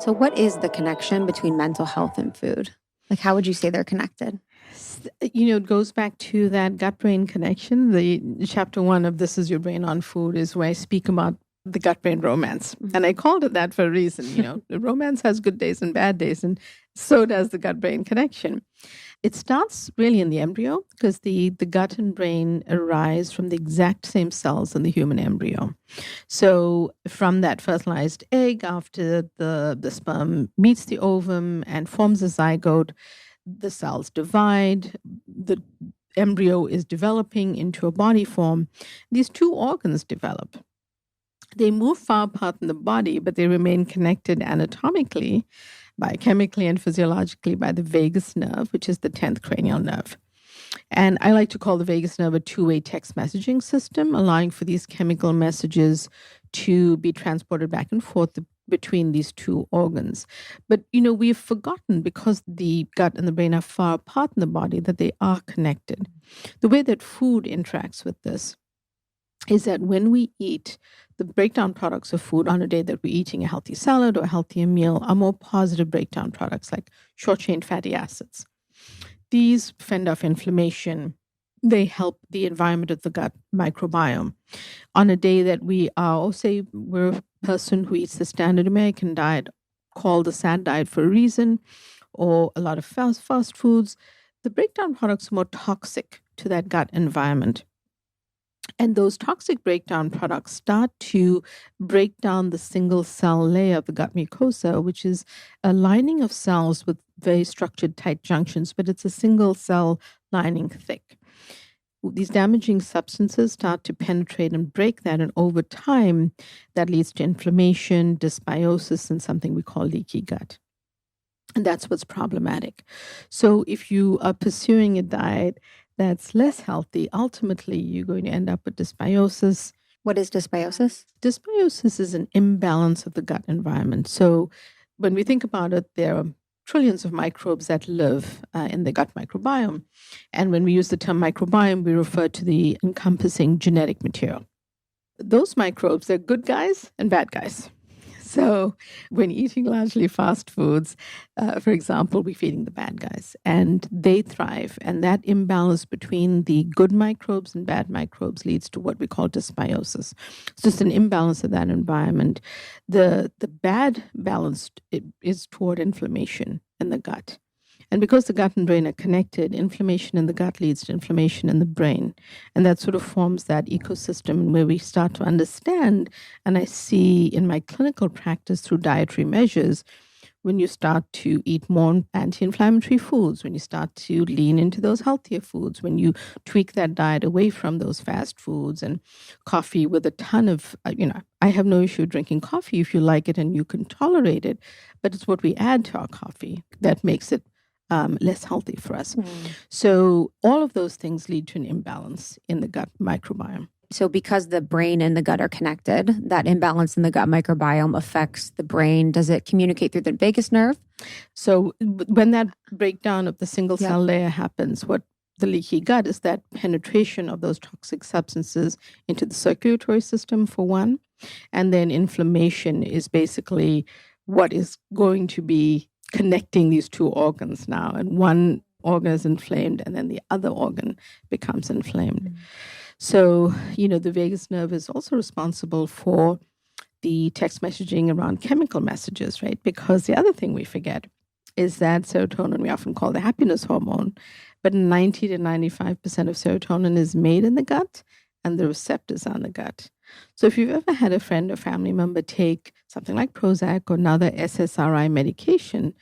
So what is the connection between mental health and food? Like, how would you say they're connected? It goes back to that gut-brain connection. The chapter 1 of This Is Your Brain on Food is where I speak about the gut-brain romance. Mm-hmm. And I called it that for a reason. The romance has good days and bad days, and so does the gut-brain connection. It starts really in the embryo because the gut and brain arise from the exact same cells in the human embryo. So from that fertilized egg, after the sperm meets the ovum and forms a zygote, the cells divide, the embryo is developing into a body form. These two organs develop. They move far apart in the body, but they remain connected anatomically, biochemically, and physiologically by the vagus nerve, which is the 10th cranial nerve. And I like to call the vagus nerve a two-way text messaging system, allowing for these chemical messages to be transported back and forth between these two organs. But, we've forgotten, because the gut and the brain are far apart in the body, that they are connected. The way that food interacts with this is that when we eat, the breakdown products of food on a day that we're eating a healthy salad or a healthier meal are more positive breakdown products like short-chain fatty acids. These fend off inflammation. They help the environment of the gut microbiome. On a day that we are, or say we're a person who eats the standard American diet, called the SAD diet for a reason, or a lot of fast foods, the breakdown products are more toxic to that gut environment. And those toxic breakdown products start to break down the single cell layer of the gut mucosa, which is a lining of cells with very structured tight junctions, but it's a single cell lining thick. These damaging substances start to penetrate and break that, and over time, that leads to inflammation, dysbiosis, and something we call leaky gut. And that's what's problematic. So if you are pursuing a diet that's less healthy, ultimately you're going to end up with dysbiosis. What is dysbiosis? Dysbiosis is an imbalance of the gut environment. So when we think about it, there are trillions of microbes that live in the gut microbiome. And when we use the term microbiome, we refer to the encompassing genetic material. Those microbes, they're good guys and bad guys. So when eating largely fast foods, for example, we're feeding the bad guys, and they thrive. And that imbalance between the good microbes and bad microbes leads to what we call dysbiosis. It's just an imbalance of that environment. The bad balance is toward inflammation in the gut. And because the gut and brain are connected, inflammation in the gut leads to inflammation in the brain. And that sort of forms that ecosystem where we start to understand, and I see in my clinical practice through dietary measures, when you start to eat more anti-inflammatory foods, when you start to lean into those healthier foods, when you tweak that diet away from those fast foods and coffee with a ton of, I have no issue drinking coffee if you like it and you can tolerate it, but it's what we add to our coffee that makes it less healthy for us. So all of those things lead to an imbalance in the gut microbiome. So because the brain and the gut are connected, that imbalance in the gut microbiome affects the brain. Does it communicate through the vagus nerve? So when that breakdown of the single cell layer happens, what the leaky gut is that penetration of those toxic substances into the circulatory system, for one. And then inflammation is basically what is going to be connecting these two organs now. And one organ is inflamed and then the other organ becomes inflamed. So, the vagus nerve is also responsible for the text messaging around chemical messages, right? Because the other thing we forget is that serotonin, we often call the happiness hormone, but 90 to 95% of serotonin is made in the gut and the receptors are in the gut. So if you've ever had a friend or family member take something like Prozac or another SSRI medication,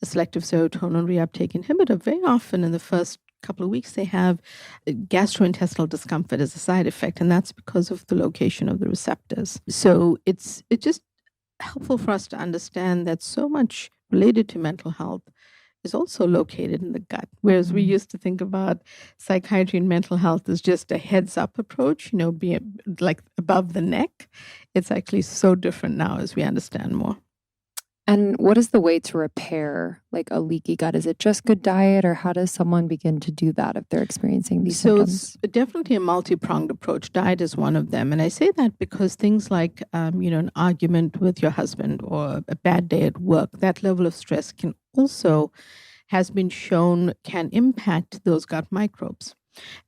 a selective serotonin reuptake inhibitor, very often in the first couple of weeks they have gastrointestinal discomfort as a side effect, and that's because of the location of the receptors. So it's just helpful for us to understand that so much related to mental health is also located in the gut. Whereas we used to think about psychiatry and mental health as just a heads-up approach, be like above the neck. It's actually so different now as we understand more. And what is the way to repair like a leaky gut? Is it just good diet, or how does someone begin to do that if they're experiencing these symptoms? It's definitely a multi-pronged approach. Diet is one of them. And I say that because things like, an argument with your husband or a bad day at work, that level of stress has been shown can impact those gut microbes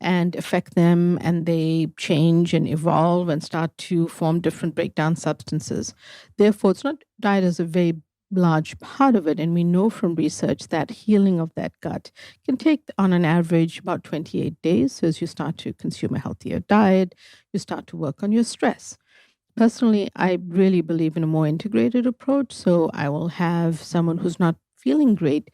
and affect them, and they change and evolve and start to form different breakdown substances. Therefore, diet is a very large part of it, and we know from research that healing of that gut can take, on an average, about 28 days. So as you start to consume a healthier diet, you start to work on your stress. Personally, I really believe in a more integrated approach. So I will have someone who's not feeling great,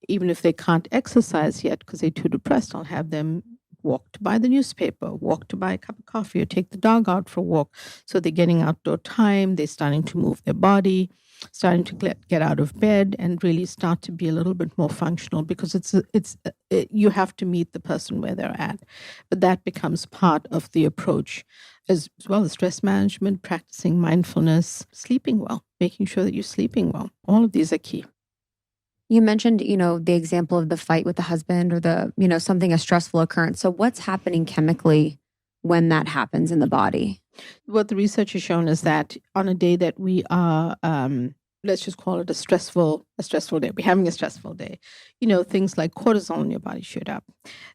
even if they can't exercise yet because they're too depressed. I'll have them walk to buy the newspaper, walk to buy a cup of coffee, or take the dog out for a walk. So they're getting outdoor time, they're starting to move their body, starting to get out of bed and really start to be a little bit more functional, because you have to meet the person where they're at. But that becomes part of the approach, as well as stress management, practicing mindfulness, sleeping well, making sure that you're sleeping well. All of these are key. You mentioned, the example of the fight with the husband, or a stressful occurrence. So what's happening chemically when that happens in the body? What the research has shown is that on a day that we are, let's just call it a stressful day, we're having a stressful day, things like cortisol in your body shoot up.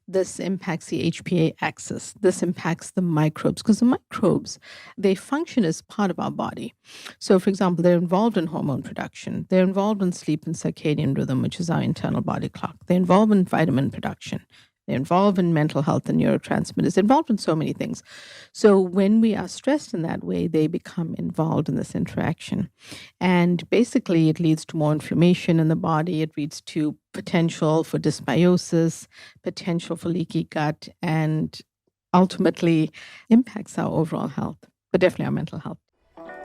This impacts the HPA axis. This impacts the microbes, because the microbes, they function as part of our body. So, for example, they're involved in hormone production. They're involved in sleep and circadian rhythm, which is our internal body clock. They're involved in vitamin production. They're involved in mental health and neurotransmitters. They're involved in so many things. So when we are stressed in that way, they become involved in this interaction. And basically, it leads to more inflammation in the body. It leads to potential for dysbiosis, potential for leaky gut, and ultimately impacts our overall health, but definitely our mental health.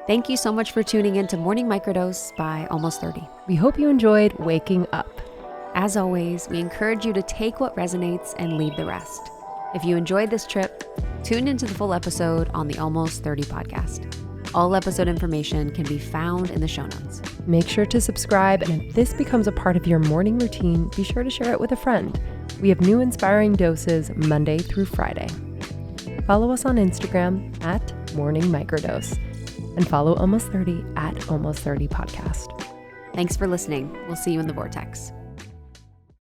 Thank you so much for tuning in to Morning Microdose by Almost 30. We hope you enjoyed waking up. As always, we encourage you to take what resonates and leave the rest. If you enjoyed this trip, tune into the full episode on the Almost 30 podcast. All episode information can be found in the show notes. Make sure to subscribe, and if this becomes a part of your morning routine, be sure to share it with a friend. We have new inspiring doses Monday through Friday. Follow us on Instagram at Morning Microdose, and follow Almost 30 at Almost 30 Podcast. Thanks for listening. We'll see you in the vortex.